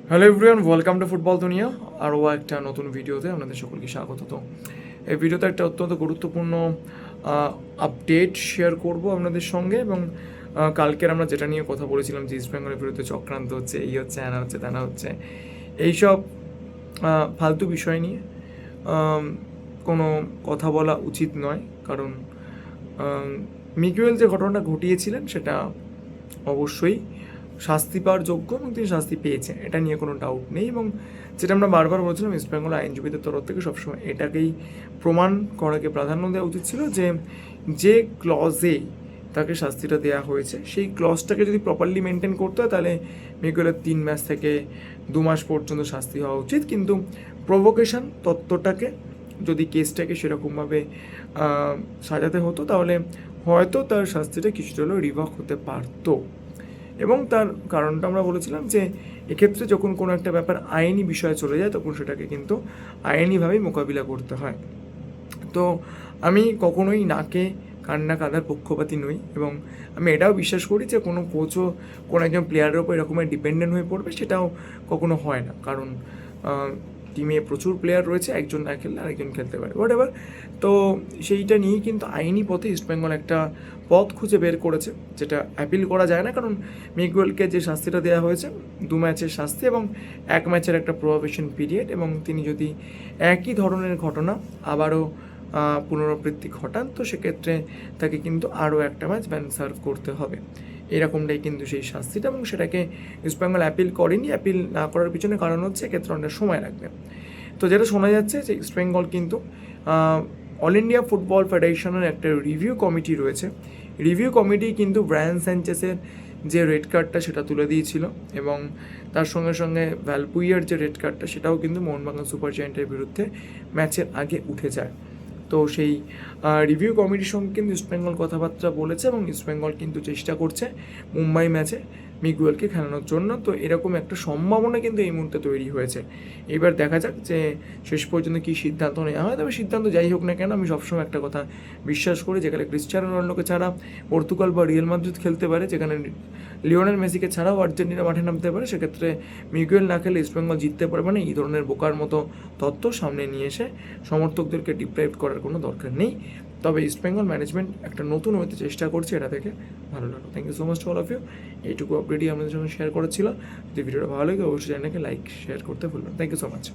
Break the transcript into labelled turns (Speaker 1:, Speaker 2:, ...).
Speaker 1: Hello everyone, welcome to football দুনিয়া। আরও একটা নতুন ভিডিওতে আপনাদের সকলকে স্বাগত। তো এই ভিডিওতে একটা অত্যন্ত গুরুত্বপূর্ণ আপডেট শেয়ার করব আপনাদের সঙ্গে। এবং কালকের আমরা যেটা নিয়ে কথা বলেছিলাম যে ইস্ট বেঙ্গলের বিরুদ্ধে চক্রান্ত হচ্ছে, এই হচ্ছে, আনা হচ্ছে, তেনা হচ্ছে, এইসব ফালতু বিষয় নিয়ে কোনো কথা বলা উচিত নয়। কারণ মিগুয়েল যে ঘটনাটা ঘটিয়েছিলেন সেটা অবশ্যই শাস্তি পাওয়ার যোগ্য এবং তিনি শাস্তি পেয়েছেন, এটা নিয়ে কোনো ডাউট নেই। এবং যেটা আমরা বারবার বলছিলাম, ইস্ট বেঙ্গল আইনজীবীদের তরফ থেকে সবসময় এটাকেই প্রমাণ করাকে প্রাধান্য দেওয়া উচিত ছিল যে যে ক্লজে তাকে শাস্তিটা দেওয়া হয়েছে সেই ক্লজটাকে যদি প্রপারলি মেনটেন করতে হয় তাহলে মিগুয়েলের 3 ম্যাচ থেকে 2 মাস পর্যন্ত শাস্তি হওয়া উচিত। কিন্তু প্রভোকেশন তত্ত্বটাকে যদি কেসটাকে সেরকমভাবে সাজাতে হতো তাহলে হয়তো তার শাস্তিটা কিছুটা হলেও রিভাক হতে পারতো। এবং তার কারণটা আমরা বলেছিলাম যে এক্ষেত্রে যখন কোনো একটা ব্যাপার আইনি বিষয়ে চলে যায় তখন সেটাকে কিন্তু আইনিভাবেই মোকাবিলা করতে হয়। তো আমি কখনোই নাকে কান্না কাদার পক্ষপাতী নই এবং আমি এটাও বিশ্বাস করি যে কোনো কোচও কোনো একজন প্লেয়ারের ওপর এরকমের ডিপেন্ডেন্ট হয়ে পড়বে, সেটাও কখনো হয় না। কারণ টিমে প্রচুর প্লেয়ার রয়েছে, একজন না খেললে আরেকজন খেলতে পারে, হোয়াট এভার। তো সেইটা নিয়েই কিন্তু আইনি পথে ইস্টবেঙ্গল একটা পথ খুঁজে বের করেছে, যেটা অ্যাপিল করা যায় না। কারণ মিগুয়েলকে যে শাস্তিটা দেওয়া হয়েছে 2 ম্যাচের শাস্তি এবং 1 ম্যাচের একটা প্রবাবেশন পিরিয়ড, এবং তিনি যদি একই ধরনের ঘটনা আবারও পুনরাবৃত্তি ঘটান তো সেক্ষেত্রে তাকে কিন্তু আরও একটা ম্যাচ ব্যান সার্ভ করতে হবে। এরকমটাই কিন্তু সেই শাস্তিটা, এবং সেটাকে ইস্টবেঙ্গল অ্যাপিল করেনি। অ্যাপিল না করার পিছনে কারণ হচ্ছে এক্ষেত্রে অনেক সময় লাগবে। তো যেটা শোনা যাচ্ছে যে ইস্টবেঙ্গল কিন্তু অল ইন্ডিয়া ফুটবল ফেডারেশনের একটা রিভিউ কমিটি রয়েছে, রিভিউ কমিটি কিন্তু ব্রায়ান স্যানচেসের যে রেড কার্ডটা সেটা তুলে দিয়েছিল, এবং তার সঙ্গে সঙ্গে ভ্যালপুইয়ার যে রেড কার্ডটা সেটাও কিন্তু মোহনবাগান সুপার জায়ান্টের বিরুদ্ধে ম্যাচের আগে উঠে যায়। তো সেই রিভিউ কমিটির সঙ্গে কিন্তু ইস্টবেঙ্গল কথাবার্তা বলেছে এবং ইস্টবেঙ্গল কিন্তু চেষ্টা করছে মুম্বাই ম্যাচে মিগুয়েলকে খেলানোর জন্য। তো এরকম একটা সম্ভাবনা কিন্তু এই মুহূর্তে তৈরি হয়েছে। এবার দেখা যাক যে শেষ পর্যন্ত কী সিদ্ধান্ত নেওয়া হয়। তবে সিদ্ধান্ত যাই হোক না কেন, আমি সবসময় একটা কথা বিশ্বাস করি, যেখানে ক্রিশ্চিয়ানো রোনাল্ডোকে ছাড়া পর্তুগাল বা রিয়াল মাদ্রিদ খেলতে পারে, যেখানে লিওনেল মেসিকে ছাড়াও আর্জেন্টিনা মাঠে নামতে পারে, সেক্ষেত্রে মিগুয়েল না খেলে ইস্টবেঙ্গল জিততে পারবে না। এই ধরনের বোকার মতো তথ্য সামনে নিয়ে এসে সমর্থকদেরকে ডিপ্রাইভ করার কোনো দরকার নেই। তবে ইস্টবেঙ্গল ম্যানেজমেন্ট একটা নতুন হতে চেষ্টা করছে, এটা থেকে ভালো লাগলো। Thank you so much to all of you. এইটুকু আপডেটই আমাদের সঙ্গে শেয়ার করেছিল। যদি ভিডিওটা ভালো লাগে অবশ্যই চ্যানেলকে লাইক শেয়ার করতে ভুলবেন। Thank you so much.